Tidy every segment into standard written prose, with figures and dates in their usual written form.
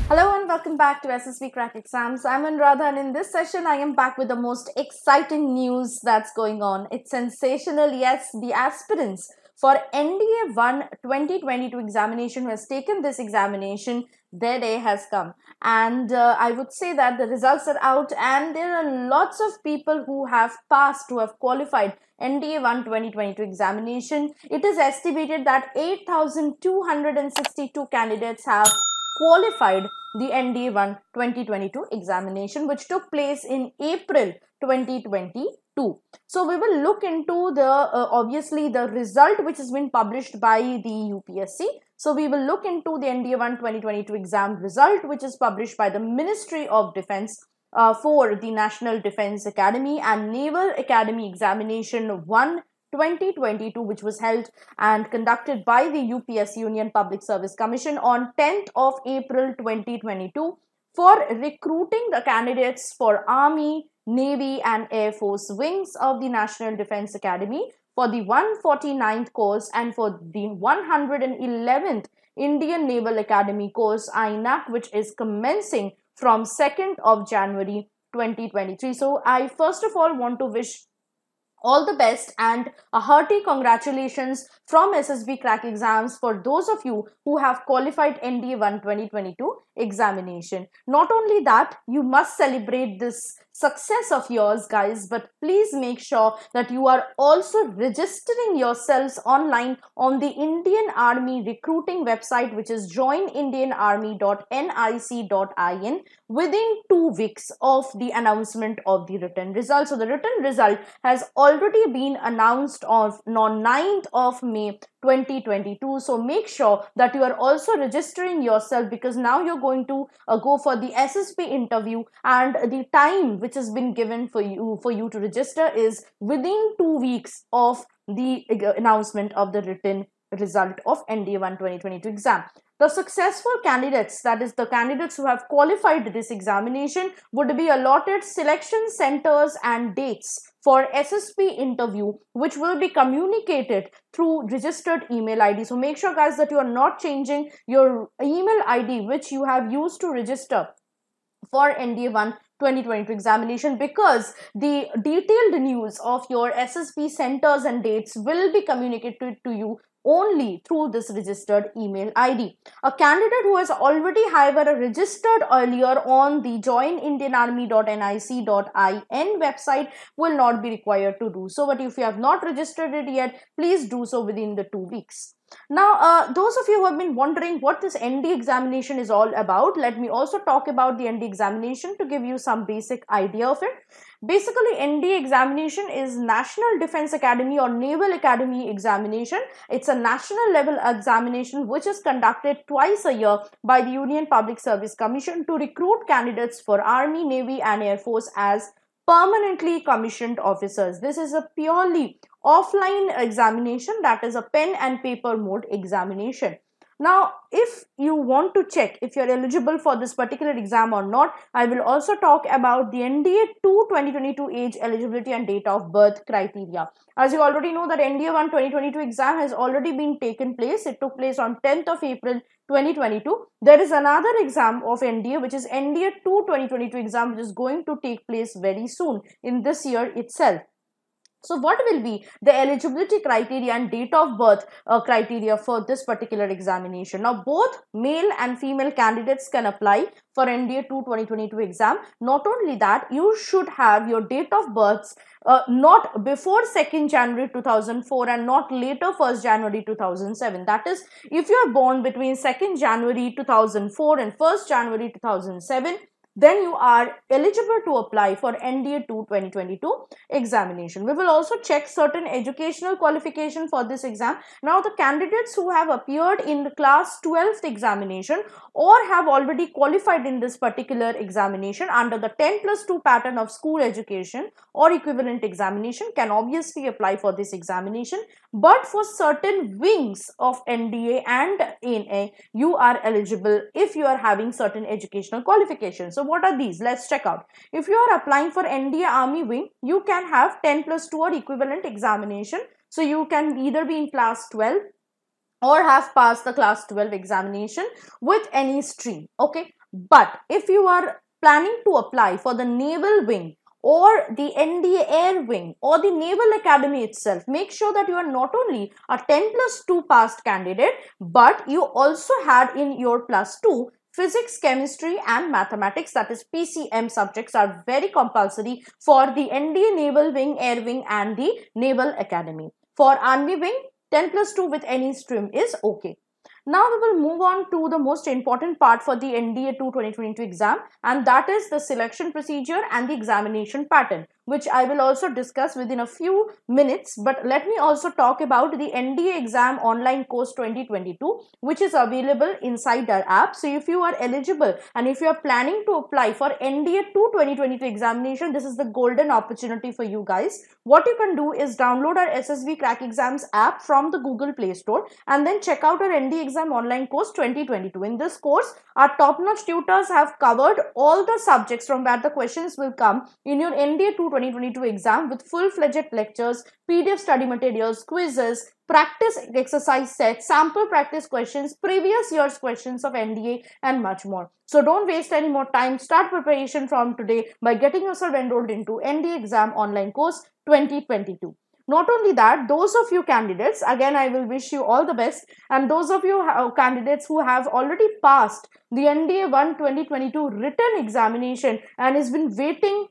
Hello and welcome back to SSBCrack exams. I'm Anuradha, and in this session I am back with the most exciting news that's going on. It's sensational. Yes, the aspirants for NDA 1 2022 examination who has taken this examination, their day has come. And I would say that the results are out and there are lots of people who have passed, who have qualified NDA 1 2022 examination. It is estimated that 8,262 candidates have qualified the NDA 1 2022 examination, which took place in April 2022. So we will look into the obviously the result which has been published by the UPSC. So we will look into the NDA 1 2022 exam result, which is published by the Ministry of Defence for the National Defence Academy and Naval Academy Examination 1 2022, which was held and conducted by the UPSC Union Public Service Commission on 10th of April 2022 for recruiting the candidates for Army, Navy and Air Force wings of the National Defence Academy for the 149th course and for the 111th Indian Naval Academy course INAC, which is commencing from 2nd of January 2023. So I first of all want to wish all the best and a hearty congratulations from SSBCrack exams for those of you who have qualified NDA 1 2022 examination. Not only that, you must celebrate this success of yours, guys, but please make sure that you are also registering yourselves online on the Indian Army recruiting website, which is joinindianarmy.nic.in, within 2 weeks of the announcement of the written result. So the written result has already been announced on 9th of May 2022. So make sure that you are also registering yourself, because now you're going to go for the SSB interview, and the time which has been given for you to register is within 2 weeks of the announcement of the written result of NDA 1 2022 exam. The successful candidates, that is the candidates who have qualified this examination, would be allotted selection centers and dates for SSB interview, which will be communicated through registered email ID. So make sure, guys, that you are not changing your email ID which you have used to register for NDA 1 2022 examination, because the detailed news of your SSB centers and dates will be communicated to you only through this registered email ID. A candidate who has already, however, registered earlier on the joinindianarmy.nic.in website will not be required to do so. But if you have not registered it yet, please do so within the 2 weeks. Now, those of you who have been wondering what this ND examination is all about, let me also talk about the ND examination to give you some basic idea of it. Basically, ND examination is National Defence Academy or Naval Academy examination. It's a national level examination which is conducted twice a year by the Union Public Service Commission to recruit candidates for Army, Navy and Air Force as permanently commissioned officers. This is a purely offline examination, that is a pen and paper mode examination. Now, if you want to check if you're eligible for this particular exam or not, I will also talk about the NDA 2 2022 age eligibility and date of birth criteria. As you already know that NDA 1 2022 exam has already been taken place. It took place on 10th of April 2022. There is another exam of NDA, which is NDA 2 2022 exam, which is going to take place very soon in this year itself. So what will be the eligibility criteria and date of birth criteria for this particular examination? Now, both male and female candidates can apply for NDA 2 2022 exam. Not only that, you should have your date of births not before 2nd January 2004 and not later 1st January 2007. That is, if you are born between 2nd January 2004 and 1st January 2007, then you are eligible to apply for NDA 2 2022 examination. We will also check certain educational qualification for this exam. Now, the candidates who have appeared in the class 12th examination or have already qualified in this particular examination under the 10+2 pattern of school education or equivalent examination can obviously apply for this examination. But for certain wings of NDA and NA, you are eligible if you are having certain educational qualifications. So what are these? Let's check out. If you are applying for NDA Army wing, you can have 10+2 or equivalent examination. So you can either be in class 12 or have passed the class 12 examination with any stream. Okay. But if you are planning to apply for the naval wing or the NDA air wing or the naval academy itself, make sure that you are not only a 10+2 passed candidate, but you also had in your +2 physics, chemistry and mathematics, that is PCM subjects are very compulsory for the NDA naval wing, air wing and the naval academy. For army wing, 10+2 with any stream is okay. Now we will move on to the most important part for the NDA 2 2022 exam, and that is the selection procedure and the examination pattern, which I will also discuss within a few minutes. But let me also talk about the NDA exam online course 2022, which is available inside our app. So if you are eligible and if you are planning to apply for NDA 2 2022 examination, this is the golden opportunity for you guys. What you can do is download our SSBCrack exams app from the Google Play Store and then check out our NDA exam online course 2022. In this course, our top-notch tutors have covered all the subjects from where the questions will come in your NDA 2 2022 exam with full-fledged lectures, PDF study materials, quizzes, practice exercise sets, sample practice questions, previous year's questions of NDA and much more. So don't waste any more time. Start preparation from today by getting yourself enrolled into NDA exam online course 2022. Not only that, those of you candidates, again I will wish you all the best, and those of you candidates who have already passed the NDA 1 2022 written examination and has been waiting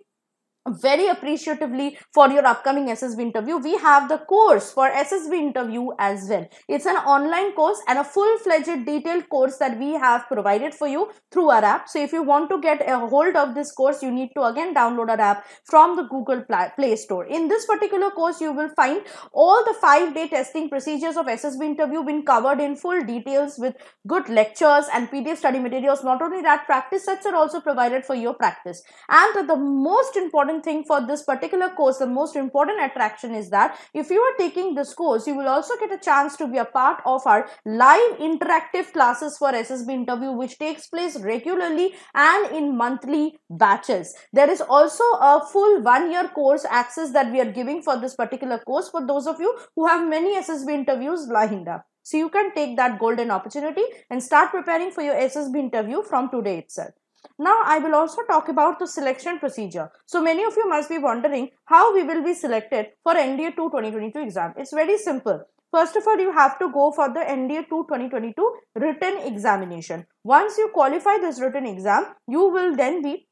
very appreciatively for your upcoming SSB interview, we have the course for SSB interview as well. It's an online course and a full-fledged detailed course that we have provided for you through our app. So if you want to get a hold of this course, you need to again download our app from the Google Play Store. In this particular course, you will find all the 5-day testing procedures of SSB interview been covered in full details with good lectures and PDF study materials. Not only that, practice sets are also provided for your practice. And the most important thing for this particular course, the most important attraction is that if you are taking this course, you will also get a chance to be a part of our live interactive classes for SSB interview, which takes place regularly and in monthly batches. There is also a full 1-year course access that we are giving for this particular course for those of you who have many SSB interviews lined up. So you can take that golden opportunity and start preparing for your SSB interview from today itself. Now, I will also talk about the selection procedure. So, many of you must be wondering how we will be selected for NDA 2 2022 exam. It's very simple. First of all, you have to go for the NDA 2 2022 written examination. Once you qualify this written exam, you will then be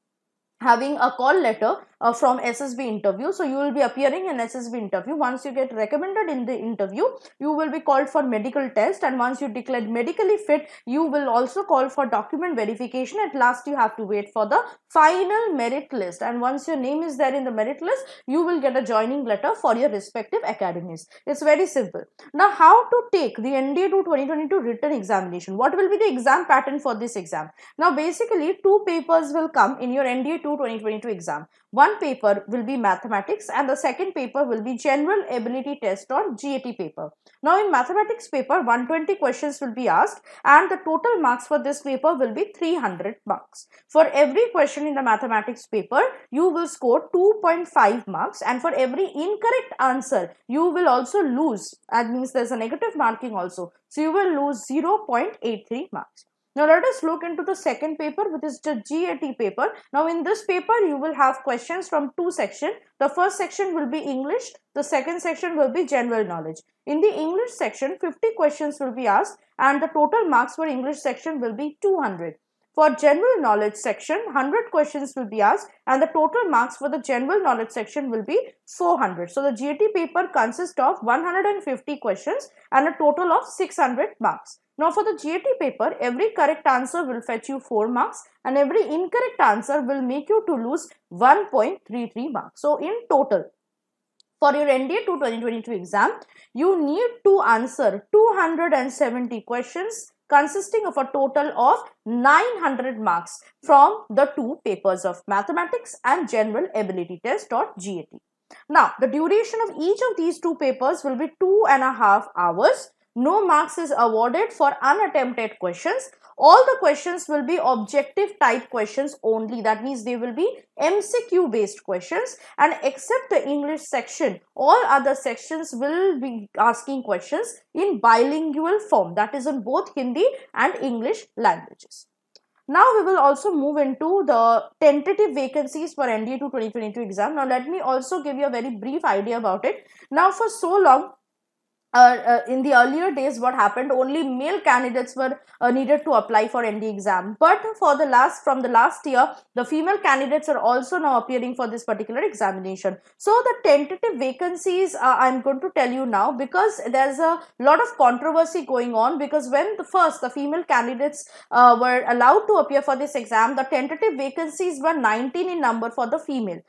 having a call letter from SSB interview. So you will be appearing in SSB interview. Once you get recommended in the interview, you will be called for medical test, and once you declared medically fit, you will also call for document verification. At last, you have to wait for the final merit list, and once your name is there in the merit list, you will get a joining letter for your respective academies. It's very simple. Now, how to take the NDA 2 2022 written examination? What will be the exam pattern for this exam? Now, basically, 2 papers will come in your NDA 2 2022 exam. One paper will be mathematics and the second paper will be general ability test or GAT paper. Now, in mathematics paper, 120 questions will be asked and the total marks for this paper will be 300 marks. For every question in the mathematics paper, you will score 2.5 marks, and for every incorrect answer, you will also lose. That means there's a negative marking also. So, you will lose 0.83 marks. Now, let us look into the second paper, which is the GAT paper. Now, in this paper, you will have questions from 2 sections. The first section will be English. The second section will be general knowledge. In the English section, 50 questions will be asked and the total marks for English section will be 200. For general knowledge section, 100 questions will be asked and the total marks for the general knowledge section will be 400. So, the GAT paper consists of 150 questions and a total of 600 marks. Now, for the GAT paper, every correct answer will fetch you 4 marks and every incorrect answer will make you to lose 1.33 marks. So, in total, for your NDA 2 2022 exam, you need to answer 270 questions consisting of a total of 900 marks from the 2 papers of mathematics and general ability test or GAT. Now, the duration of each of these 2 papers will be 2.5 hours. No marks is awarded for unattempted questions. All the questions will be objective type questions only. That means they will be MCQ based questions, and except the English section, all other sections will be asking questions in bilingual form, that is in both Hindi and English languages. Now we will also move into the tentative vacancies for NDA 2 2022 exam. Now let me also give you a very brief idea about it. Now for so long, in the earlier days, what happened, only male candidates were needed to apply for ND exam, but from the last year, the female candidates are also now appearing for this particular examination. So the tentative vacancies, I'm going to tell you now, because there's a lot of controversy going on, because when the female candidates were allowed to appear for this exam, the tentative vacancies were 19 in number for the female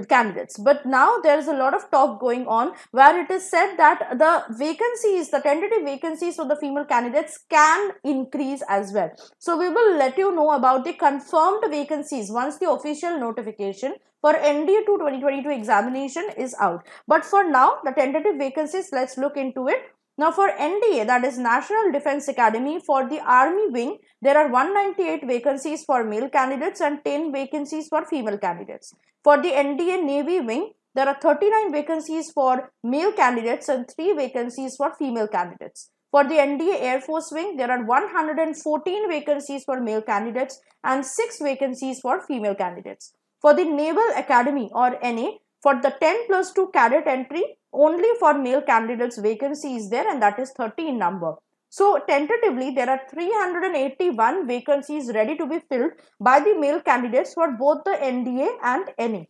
candidates, but now there is a lot of talk going on where it is said that the tentative vacancies for the female candidates can increase as well. So we will let you know about the confirmed vacancies once the official notification for NDA 2 2022 examination is out. But for now, the tentative vacancies, let's look into it. Now for NDA, that is National Defence Academy, for the Army wing, there are 198 vacancies for male candidates and 10 vacancies for female candidates. For the NDA Navy wing, there are 39 vacancies for male candidates and 3 vacancies for female candidates. For the NDA Air Force wing, there are 114 vacancies for male candidates and 6 vacancies for female candidates. For the Naval Academy or NA, for the 10+2 cadet entry, only for male candidates vacancy is there, and that is 30 in number. So tentatively, there are 381 vacancies ready to be filled by the male candidates for both the NDA and NA.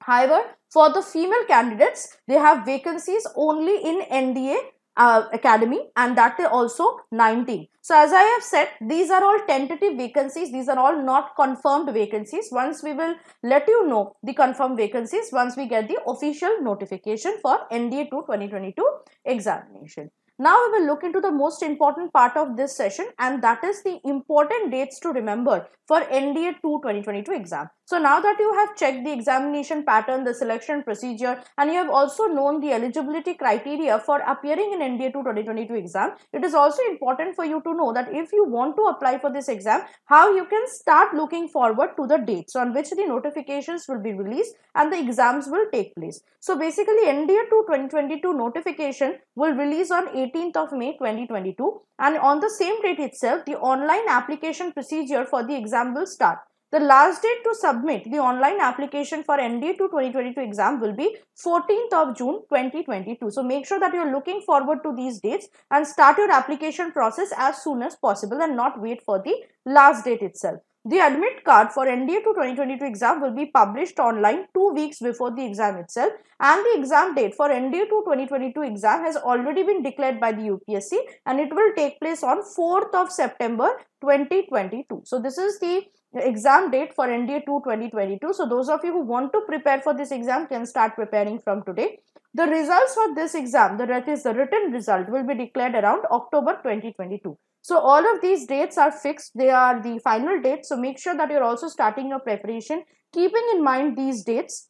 However, for the female candidates, they have vacancies only in NDA Academy, and that is also 19. So as I have said, these are all tentative vacancies. These are all not confirmed vacancies. Once we will let you know the confirmed vacancies once we get the official notification for NDA 2 2022 examination. Now we will look into the most important part of this session, and that is the important dates to remember for NDA 2 2022 exam. So now that you have checked the examination pattern, the selection procedure, and you have also known the eligibility criteria for appearing in NDA 2 2022 exam, it is also important for you to know that if you want to apply for this exam, how you can start looking forward to the dates on which the notifications will be released and the exams will take place. So basically, NDA 2 2022 notification will release on 18th of May 2022, and on the same date itself, the online application procedure for the exam will start. The last date to submit the online application for NDA 2 2022 exam will be 14th of June 2022. So make sure that you are looking forward to these dates and start your application process as soon as possible and not wait for the last date itself. The admit card for NDA 2 2022 exam will be published online 2 weeks before the exam itself, and the exam date for NDA 2 2022 exam has already been declared by the UPSC, and it will take place on 4th of September 2022. So this is the exam date for NDA 2 2022. So those of you who want to prepare for this exam can start preparing from today. The results for this exam, that is the written result, will be declared around October 2022. So all of these dates are fixed. They are the final dates. So make sure that you're also starting your preparation, keeping in mind these dates,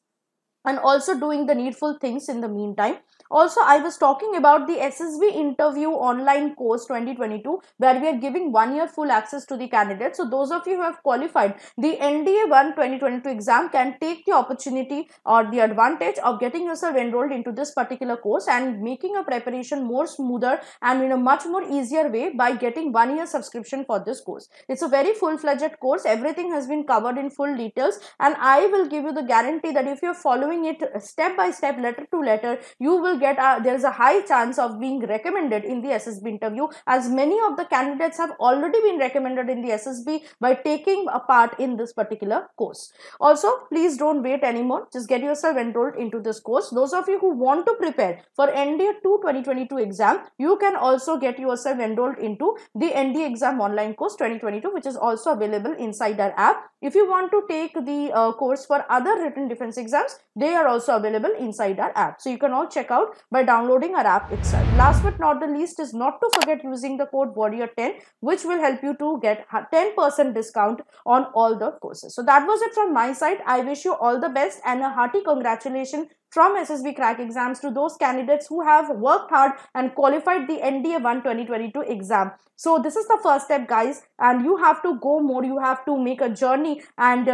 and also doing the needful things in the meantime. Also, I was talking about the SSB interview online course 2022, where we are giving 1 year full access to the candidates. So those of you who have qualified the NDA 1 2022 exam can take the opportunity or the advantage of getting yourself enrolled into this particular course and making a preparation more smoother and in a much more easier way by getting 1 year subscription for this course. It's a very full-fledged course. Everything has been covered in full details, and I will give you the guarantee that if you're following it step by step, letter to letter, you will get there is a high chance of being recommended in the SSB interview, as many of the candidates have already been recommended in the SSB by taking a part in this particular course. Also, please don't wait anymore. Just get yourself enrolled into this course. Those of you who want to prepare for NDA 2 2022 exam, you can also get yourself enrolled into the NDA exam online course 2022, which is also available inside our app. If you want to take the course for other written defense exams, they are also available inside our app. So you can all check out by downloading our app itself. Last but not the least is not to forget using the code warrior10, which will help you to get 10% discount on all the courses. So that was it from my side. I wish you all the best and a hearty congratulations from SSBCrack exams to those candidates who have worked hard and qualified the NDA 1 2022 exam. So this is the first step, guys, and you have to go more. You have to make a journey and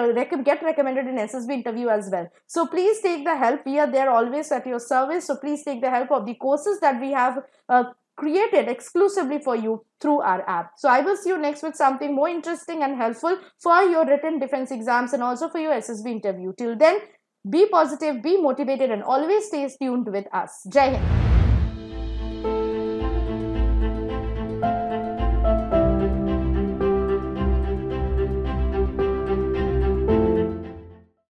get recommended in SSB interview as well. So please take the help. We are there always at your service. So please take the help of the courses that we have created exclusively for you through our app. So I will see you next with something more interesting and helpful for your written defense exams and also for your SSB interview. Till then, be positive, be motivated, and always stay tuned with us. Jai Hind.